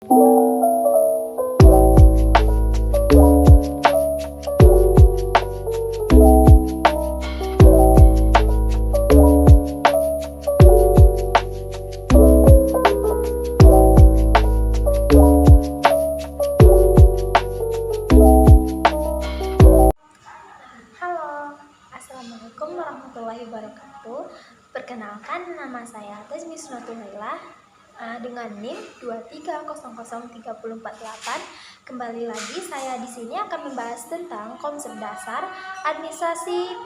Assalamualaikum warahmatullahi wabarakatuh. Perkenalkan, nama saya Tazmi Sunatulaila dengan NIM 2300348. Kembali lagi saya di sini akan membahas tentang konsep dasar administrasi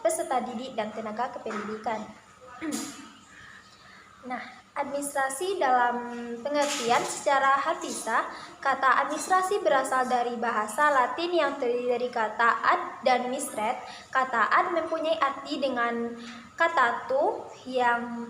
peserta didik dan tenaga kependidikan. Nah, administrasi dalam pengertian secara harfiah, kata administrasi berasal dari bahasa Latin yang terdiri dari kata ad dan mistret. Kata ad mempunyai arti dengan kata to yang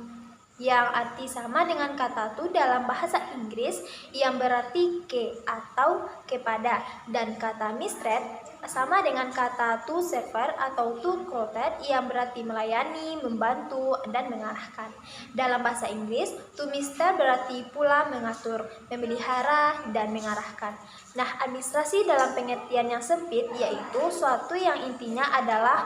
arti sama dengan kata to dalam bahasa Inggris yang berarti ke atau kepada, dan kata mistret sama dengan kata to serve atau to quote yang berarti melayani, membantu, dan mengarahkan. Dalam bahasa Inggris, to minister berarti pula mengatur, memelihara, dan mengarahkan. Nah, administrasi dalam pengertian yang sempit yaitu suatu yang intinya adalah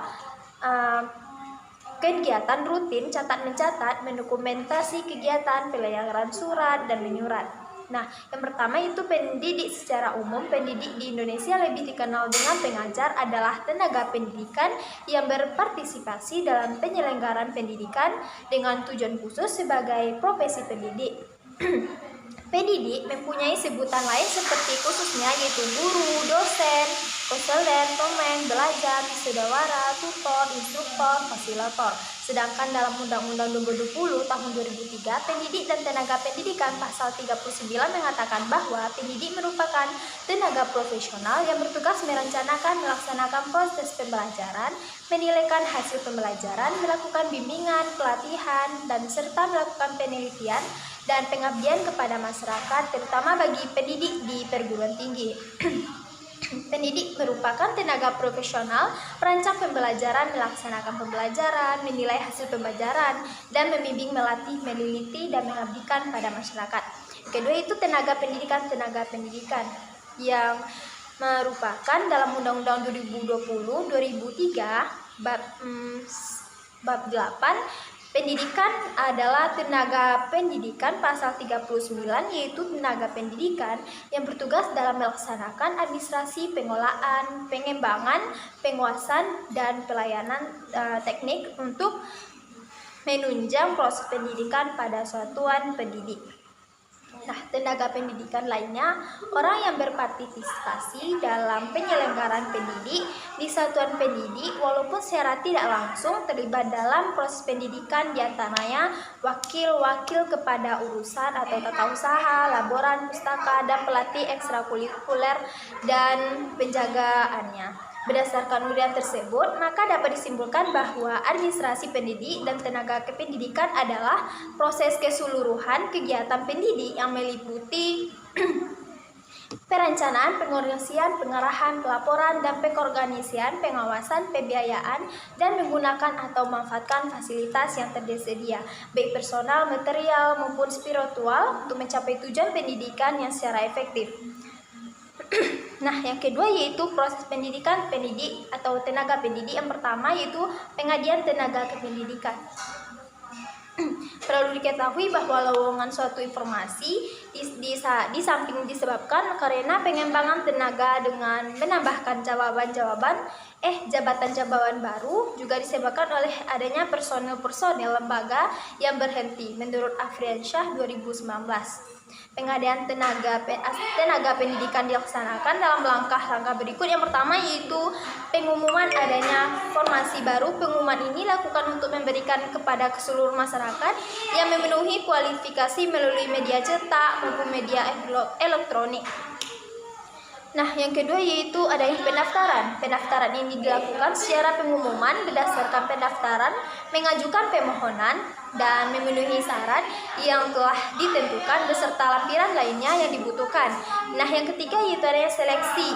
kegiatan rutin, mencatat, mendokumentasi kegiatan, pelayaran surat, dan menyurat. Nah, yang pertama itu pendidik. Secara umum, pendidik di Indonesia lebih dikenal dengan pengajar adalah tenaga pendidikan yang berpartisipasi dalam penyelenggaraan pendidikan dengan tujuan khusus sebagai profesi pendidik. Pendidik mempunyai sebutan lain seperti khususnya yaitu guru, dosen, konselor, pemain, belajar, sudawara, tutor, instruktur, fasilitator. Sedangkan dalam Undang-Undang Nomor 20 Tahun 2003, Pendidik dan Tenaga Pendidikan Pasal 39 mengatakan bahwa pendidik merupakan tenaga profesional yang bertugas merencanakan, melaksanakan proses pembelajaran, menilaikan hasil pembelajaran, melakukan bimbingan, pelatihan, dan serta melakukan penelitian dan pengabdian kepada masyarakat, terutama bagi pendidik di perguruan tinggi. Pendidik merupakan tenaga profesional, perancang pembelajaran, melaksanakan pembelajaran, menilai hasil pembelajaran, dan membimbing, melatih, meneliti, dan mengabdikan pada masyarakat. Kedua itu tenaga pendidikan yang merupakan dalam Undang-Undang 2020-2003 bab 8 pendidikan adalah tenaga pendidikan. Pasal 39 yaitu tenaga pendidikan yang bertugas dalam melaksanakan administrasi, pengolahan, pengembangan, penguasaan, dan pelayanan teknik untuk menunjang proses pendidikan pada satuan pendidik. Nah, tenaga pendidikan lainnya, orang yang berpartisipasi dalam penyelenggaraan pendidik di satuan pendidik walaupun secara tidak langsung terlibat dalam proses pendidikan, diantaranya wakil kepada urusan atau tata usaha, laboran, pustaka, dan pelatih ekstrakurikuler dan penjagaannya. Berdasarkan urian tersebut, maka dapat disimpulkan bahwa administrasi pendidik dan tenaga kependidikan adalah proses keseluruhan kegiatan pendidik yang meliputi perencanaan, pengorganisasian, pengarahan, pelaporan, dan pengorganisasian, pengawasan, pembiayaan, dan menggunakan atau memanfaatkan fasilitas yang tersedia, baik personal, material, maupun spiritual untuk mencapai tujuan pendidikan yang secara efektif. Nah, yang kedua yaitu proses pendidikan pendidik atau tenaga pendidik. Yang pertama yaitu pengabdian tenaga kependidikan. Perlu diketahui bahwa lowongan suatu informasi di samping disebabkan karena pengembangan tenaga dengan menambahkan jabatan baru, juga disebabkan oleh adanya personel lembaga yang berhenti. Menurut Afriansyah 2019. Pengadaan tenaga pendidikan dilaksanakan dalam langkah-langkah berikut. Yang pertama yaitu pengumuman adanya formasi baru. Pengumuman ini dilakukan untuk memberikan kepada keseluruhan masyarakat yang memenuhi kualifikasi melalui media cetak maupun media elektronik. Nah, yang kedua yaitu adanya pendaftaran. Pendaftaran ini dilakukan secara pengumuman berdasarkan pendaftaran, mengajukan permohonan, dan memenuhi syarat yang telah ditentukan beserta lampiran lainnya yang dibutuhkan. Nah, yang ketiga yaitu adanya seleksi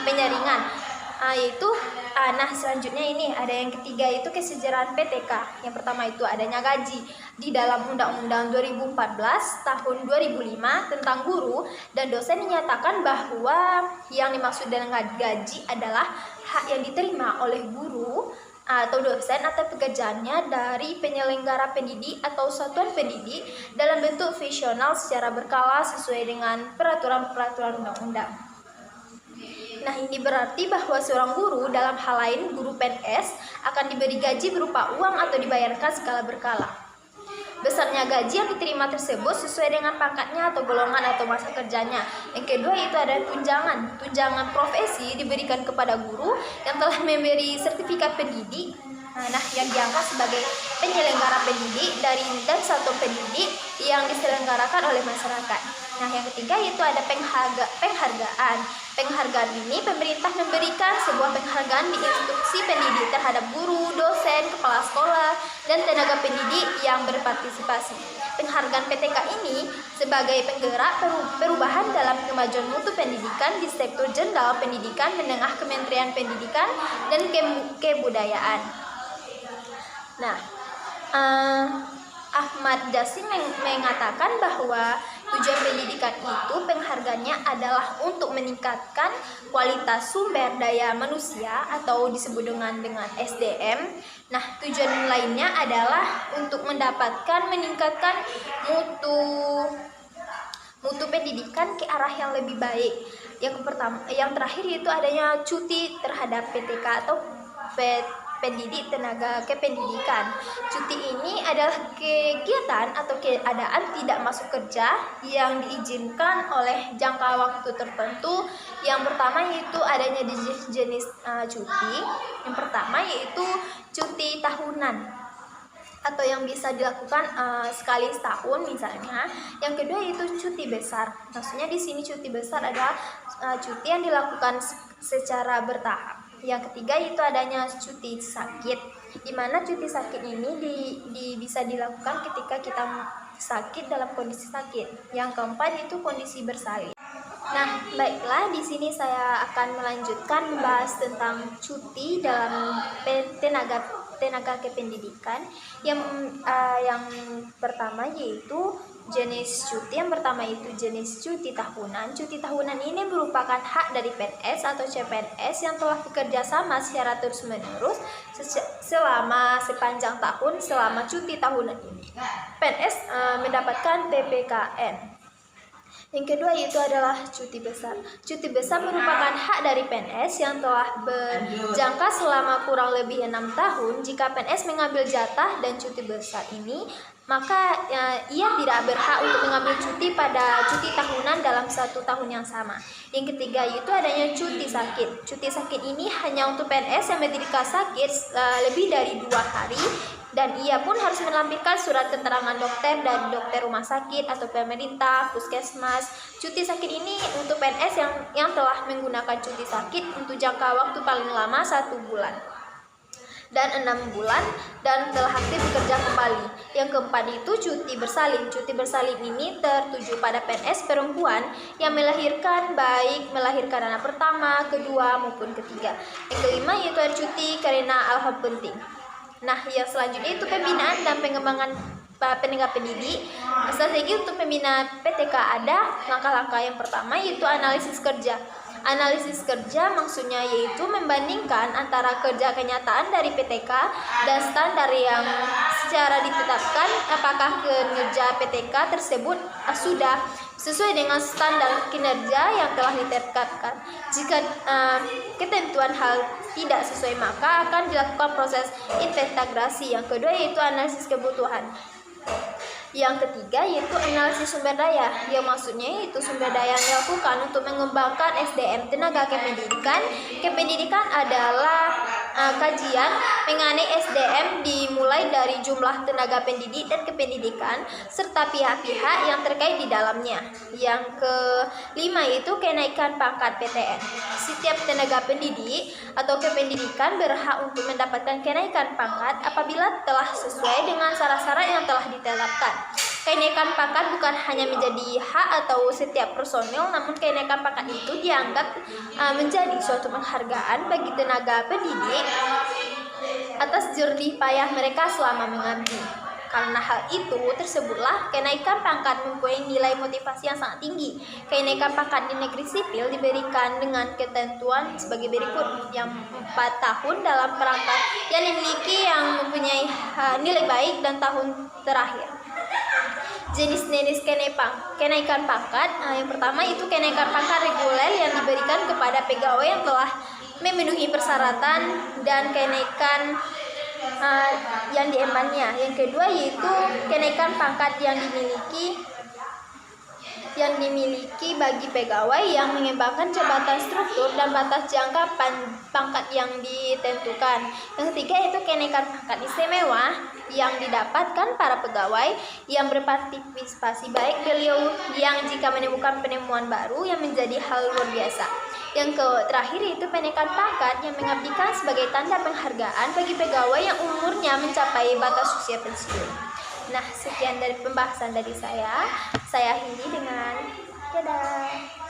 penyaringan, yaitu Nah, selanjutnya ini ada yang ketiga itu kesejahteraan PTK. Yang pertama itu adanya gaji di dalam Undang-Undang 2014 tahun 2005 tentang guru dan dosen menyatakan bahwa yang dimaksud dengan gaji adalah hak yang diterima oleh guru atau dosen atau pekerjaannya dari penyelenggara pendidik atau satuan pendidik dalam bentuk visional secara berkala sesuai dengan peraturan-peraturan undang-undang. Nah, ini berarti bahwa seorang guru dalam hal lain guru PNS akan diberi gaji berupa uang atau dibayarkan skala berkala. Besarnya gaji yang diterima tersebut sesuai dengan pangkatnya atau golongan atau masa kerjanya. Yang kedua itu ada tunjangan. Tunjangan profesi diberikan kepada guru yang telah memberi sertifikat pendidik. Nah, yang dianggap sebagai penyelenggara pendidik dan satuan pendidik yang diselenggarakan oleh masyarakat. Nah, yang ketiga itu ada penghargaan. Penghargaan ini pemerintah memberikan sebuah penghargaan di institusi pendidik terhadap guru, dosen, kepala sekolah, dan tenaga pendidik yang berpartisipasi. Penghargaan PTK ini sebagai penggerak perubahan dalam kemajuan mutu pendidikan di sektor jenderal pendidikan menengah Kementerian Pendidikan dan Kebudayaan. Nah, Ahmad Yasin mengatakan bahwa tujuan pendidikan itu penghargaannya adalah untuk meningkatkan kualitas sumber daya manusia atau disebut dengan SDM. Nah, tujuan lainnya adalah untuk meningkatkan mutu pendidikan ke arah yang lebih baik. Yang terakhir itu adanya cuti terhadap PTK atau pendidik tenaga kependidikan. Cuti ini adalah kegiatan atau keadaan tidak masuk kerja yang diizinkan oleh jangka waktu tertentu. Yang pertama yaitu adanya jenis cuti. Yang pertama yaitu cuti tahunan atau yang bisa dilakukan sekali setahun misalnya. Yang kedua yaitu cuti besar. Maksudnya di sini cuti besar adalah cuti yang dilakukan secara bertahap. Yang ketiga itu adanya cuti sakit, di mana cuti sakit ini bisa dilakukan ketika kita sakit dalam kondisi sakit. Yang keempat itu kondisi bersalin. Nah, baiklah, di sini saya akan melanjutkan membahas tentang cuti dalam tenaga kependidikan. Yang pertama yaitu jenis cuti. Yang pertama itu jenis cuti tahunan. Cuti tahunan ini merupakan hak dari PNS atau CPNS yang telah bekerja sama secara terus-menerus selama sepanjang tahun. Selama cuti tahunan ini PNS mendapatkan PPKN. Yang kedua itu adalah cuti besar. Cuti besar merupakan hak dari PNS yang telah berjangka selama kurang lebih 6 tahun. Jika PNS mengambil jatah dan cuti besar ini, maka ia tidak berhak untuk mengambil cuti pada cuti tahunan dalam 1 tahun yang sama. Yang ketiga itu adanya cuti sakit. Cuti sakit ini hanya untuk PNS yang menderita sakit lebih dari 2 hari, dan ia pun harus melampirkan surat keterangan dokter dari dokter rumah sakit atau pemerintah, puskesmas. Cuti sakit ini untuk PNS yang telah menggunakan cuti sakit untuk jangka waktu paling lama 1 bulan dan 6 bulan dan telah aktif bekerja kembali. Yang keempat itu cuti bersalin. Cuti bersalin ini tertuju pada PNS perempuan yang melahirkan, baik melahirkan anak pertama, kedua maupun ketiga. Yang kelima yaitu ada cuti karena hal penting. Nah, yang selanjutnya itu pembinaan dan pengembangan tenaga pendidik. Strategi untuk pembinaan PTK ada langkah-langkah. Yang pertama yaitu analisis kerja. Analisis kerja maksudnya yaitu membandingkan antara kerja kenyataan dari PTK dan standar yang secara ditetapkan, apakah kinerja PTK tersebut sudah sesuai dengan standar kinerja yang telah ditetapkan. Jika ketentuan hal tidak sesuai, maka akan dilakukan proses integrasi. Yang kedua yaitu analisis kebutuhan. Yang ketiga yaitu analisis sumber daya, yang maksudnya yaitu sumber daya yang dilakukan untuk mengembangkan SDM tenaga kependidikan. Kependidikan adalah kajian mengenai SDM dimulai dari jumlah tenaga pendidik dan kependidikan serta pihak-pihak yang terkait di dalamnya. Yang kelima itu kenaikan pangkat PTN. Setiap tenaga pendidik atau kependidikan berhak untuk mendapatkan kenaikan pangkat apabila telah sesuai dengan syarat-syarat yang telah ditetapkan. Kenaikan pangkat bukan hanya menjadi hak atau setiap personil, namun kenaikan pangkat itu dianggap menjadi suatu penghargaan bagi tenaga pendidik atas jerih payah mereka selama mengabdi. Karena hal itu tersebutlah kenaikan pangkat mempunyai nilai motivasi yang sangat tinggi. Kenaikan pangkat di negeri sipil diberikan dengan ketentuan sebagai berikut: yang 4 tahun dalam perangkat yang dimiliki yang mempunyai nilai baik dan tahun terakhir. Jenis-jenis kenaikan pangkat, yang pertama itu kenaikan pangkat reguler yang diberikan kepada pegawai yang telah memenuhi persyaratan dan kenaikan yang diembannya. Yang kedua yaitu kenaikan pangkat yang dimiliki bagi pegawai yang mengembangkan jabatan struktur dan batas jangka pangkat yang ditentukan. Yang ketiga itu kenaikan pangkat istimewa yang didapatkan para pegawai yang berpartisipasi, baik beliau yang jika menemukan penemuan baru yang menjadi hal luar biasa. Yang terakhir itu kenaikan pangkat yang mengabdikan sebagai tanda penghargaan bagi pegawai yang umurnya mencapai batas usia pensiun. Nah, sekian dari pembahasan dari saya. Saya akhiri dengan dadah.